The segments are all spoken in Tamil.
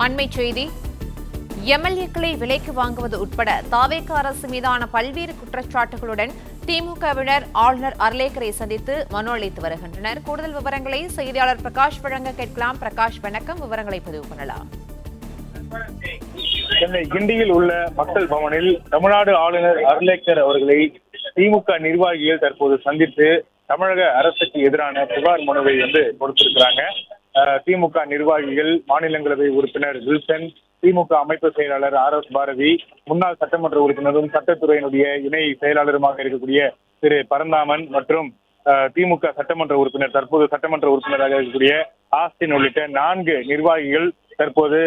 அண்மைச் செய்தி. எம்எல்ஏக்களை விலைக்கு வாங்குவது உட்பட தாவேக அரசு மீதான பல்வேறு குற்றச்சாட்டுகளுடன் திமுகவினர் ஆளுநர் அர்லேக்கரை சந்தித்து மனு அளித்து வருகின்றனர். கூடுதல் விவரங்களை செய்தியாளர் பிரகாஷ் வழங்க கேட்கலாம். பிரகாஷ், வணக்கம். விவரங்களை பதிவு பண்ணலாம். சென்னை கிண்டியில் உள்ள மக்கள் பவனில் தமிழ்நாடு ஆளுநர் அர்லேக்கர் அவர்களை திமுக நிர்வாகிகள் தற்போது சந்தித்து தமிழக அரசுக்கு எதிரான புகார் மனுவை கொடுத்திருக்கிறாங்க. திமுக நிர்வாகிகள், மாநிலங்களவை உறுப்பினர் வில்சன், திமுக அமைப்பு செயலாளர் RS பாரதி, முன்னாள் சட்டமன்ற உறுப்பினரும் சட்டத்துறையினுடைய இணை செயலாளருமாக இருக்கக்கூடிய திரு பரந்தாமன் மற்றும் திமுக சட்டமன்ற உறுப்பினர், தற்போது சட்டமன்ற உறுப்பினராக இருக்கக்கூடிய ஆஸ்டின் உள்ளிட்ட 4 நிர்வாகிகள் தற்போது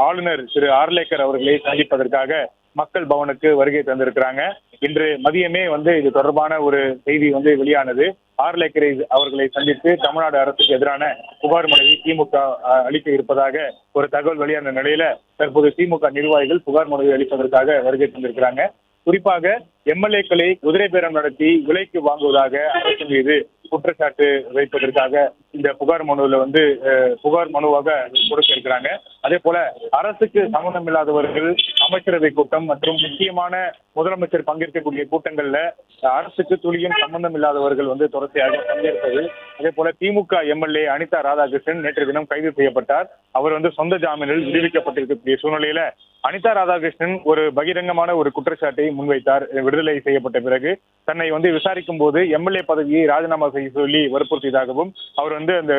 ஆளுநர் திரு அர்லேக்கர் அவர்களை சந்திப்பதற்காக மக்கள் பவனுக்கு வருகை தந்திருக்கிறாங்க. இன்று மதியமே இது தொடர்பான ஒரு செய்தி வெளியானது. அர்லேக்கரை அவர்களை சந்தித்து தமிழ்நாடு அரசுக்கு எதிரான புகார் மனுவை திமுக அளிக்க இருப்பதாக ஒரு தகவல் வெளியான நிலையில தற்போது திமுக நிர்வாகிகள் புகார் மனுவை அளிப்பதற்காக வருகை தந்திருக்கிறாங்க. குறிப்பாக எம்எல்ஏக்களை குதிரை பேரம் நடத்தி விலைக்கு வாங்குவதாக அரசு மீது குற்றச்சாட்டு வைப்பதற்காக இந்த புகார் மனுவில் புகார் மனுவாக கொடுக்க இருக்கிறாங்க. அதே போல அரசுக்கு சம்பந்தம் இல்லாதவர்கள் அமைச்சரவை கூட்டம் மற்றும் முக்கியமான முதலமைச்சர் பங்கேற்கக்கூடிய கூட்டங்கள்ல அரசுக்கு துளியும் சம்பந்தம் இல்லாதவர்கள் தொடர்ச்சியாக பங்கேற்பது. அதே போல திமுக எம்எல்ஏ அனிதா ராதாகிருஷ்ணன் நேற்று தினம் கைது செய்யப்பட்டார். அவர் சொந்த ஜாமீனில் விடுவிக்கப்பட்டிருக்கக்கூடிய சூழ்நிலையில அனிதா ராதாகிருஷ்ணன் ஒரு பகிரங்கமான ஒரு குற்றச்சாட்டை முன்வைத்தார். விடுதலை செய்யப்பட்ட பிறகு தன்னை விசாரிக்கும் போது எம்எல்ஏ பதவியை ராஜினாமா செய்ய சொல்லி வற்புறுத்தியதாகவும் அவர் அந்த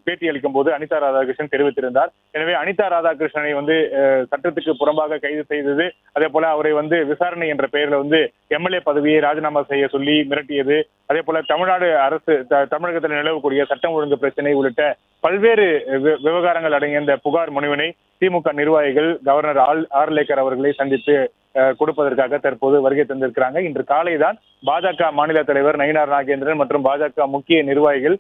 பேட்டி அளிக்கும் போது அனிதா ராதாகிருஷ்ணன் தெரிவித்திருந்தார். எனவே அனிதா ராதாகிருஷ்ணனை சட்டத்துக்கு புறம்பாக கைது செய்தது, அதே போல அவரை விசாரணை என்ற பெயர்ல எம்எல்ஏ பதவியை ராஜினாமா செய்ய சொல்லி மிரட்டியது, அதே போல தமிழ்நாடு அரசு தமிழகத்தில் நிலவக்கூடிய சட்டம் ஒழுங்கு பிரச்சனை உள்ளிட்ட பல்வேறு விவகாரங்கள் அடங்கிய இந்த புகார் மனுவினை திமுக நிர்வாகிகள் கவர்னர் அர்லேக்கர் அவர்களை சந்தித்து கொடுப்பதற்காக தற்போது வருகை தந்திருக்கிறாங்க. இன்று காலை தான் பாஜக மாநில தலைவர் நயினார் நாகேந்திரன் மற்றும் பாஜக முக்கிய நிர்வாகிகள்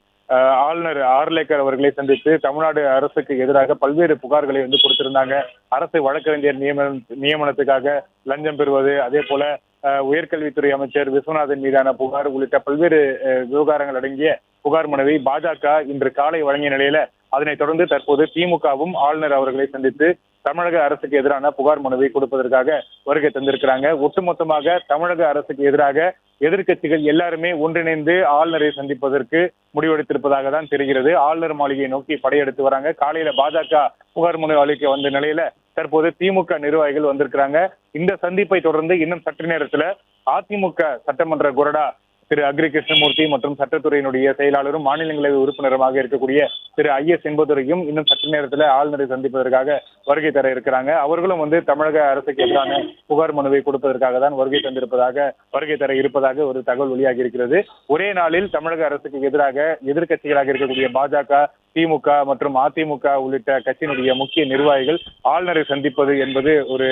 ஆளுநர் அர்லேக்கர் அவர்களை சந்தித்து தமிழ்நாடு அரசுக்கு எதிராக பல்வேறு புகார்களை கொடுத்திருந்தாங்க. அரசு வழக்கறிஞர் நியமனத்துக்காக லஞ்சம் பெறுவது, அதே போல உயர்கல்வித்துறை அமைச்சர் விஸ்வநாதன் மீதான புகார் உள்ளிட்ட பல்வேறு விவகாரங்கள் அடங்கிய புகார் மனுவை பாஜக இன்று காலை வழங்கிய நிலையில அதனைத் தொடர்ந்து தற்போது திமுகவும் ஆளுநர் அவர்களை சந்தித்து தமிழக அரசுக்கு எதிரான புகார் மனுவை கொடுப்பதற்காக வருகை தந்திருக்கிறாங்க. ஒட்டுமொத்தமாக தமிழக அரசுக்கு எதிராக எதிர்க்கட்சிகள் எல்லாருமே ஒன்றிணைந்து ஆளுநரை சந்திப்பதற்கு முடிவெடுத்திருப்பதாக தான் தெரிகிறது. ஆளுநர் மாளிகையை நோக்கி படையெடுத்து வராங்க. காலையில பாஜக புகார் மனு அளிக்க வந்த நிலையில தற்போது திமுக நிர்வாகிகள் வந்திருக்கிறாங்க. இந்த சந்திப்பை தொடர்ந்து இன்னும் சற்று நேரத்துல அதிமுக சட்டமன்ற கொறடா திரு அக்ரி கிருஷ்ணமூர்த்தி மற்றும் சட்டத்துறையினுடைய செயலாளரும் மாநிலங்களவை உறுப்பினருமாக இருக்கக்கூடிய திரு IS என்பதுரையும் இன்னும் சற்று நேரத்தில் ஆளுநரை சந்திப்பதற்காக வருகை தர இருக்கிறாங்க. அவர்களும் தமிழக அரசுக்கு எதிரான புகார் மனுவை கொடுப்பதற்காக தான் வருகை தர இருப்பதாக ஒரு தகவல் வெளியாகி இருக்கிறது. ஒரே நாளில் தமிழக அரசுக்கு எதிராக எதிர்க்கட்சிகளாக இருக்கக்கூடிய பாஜக, திமுக மற்றும் அதிமுக உள்ளிட்ட கட்சியினுடைய முக்கிய நிர்வாகிகள் ஆளுநரை சந்திப்பது என்பது ஒரு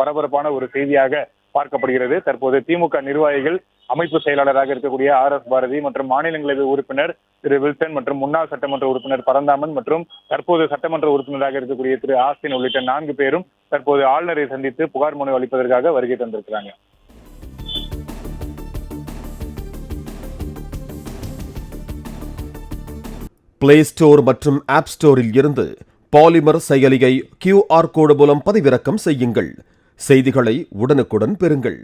பரபரப்பான ஒரு செய்தியாக பார்க்கப்படுகிறது. தற்போது திமுக நிர்வாகிகள் அமைப்பு செயலாளராக இருக்கக்கூடிய RS பாரதி மற்றும் மாநிலங்களவை உறுப்பினர் திரு வில்சன் மற்றும் முன்னாள் சட்டமன்ற உறுப்பினர் பரந்தாமன் மற்றும் தற்போது சட்டமன்ற உறுப்பினராக இருக்கக்கூடிய திரு ஆஸ்டின் உள்ளிட்ட 4 பேரும் தற்போது ஆளுநரை சந்தித்து புகார் மனு அளிப்பதற்காக வருகை தந்திருக்கிறாங்க. பிளே ஸ்டோர் மற்றும் ஆப் ஸ்டோரில் இருந்து பாலிமர் செயலியை QR கோடு மூலம் பதிவிறக்கம் செய்யுங்கள். செய்திகளை உடனுக்குடன் பெறுங்கள்.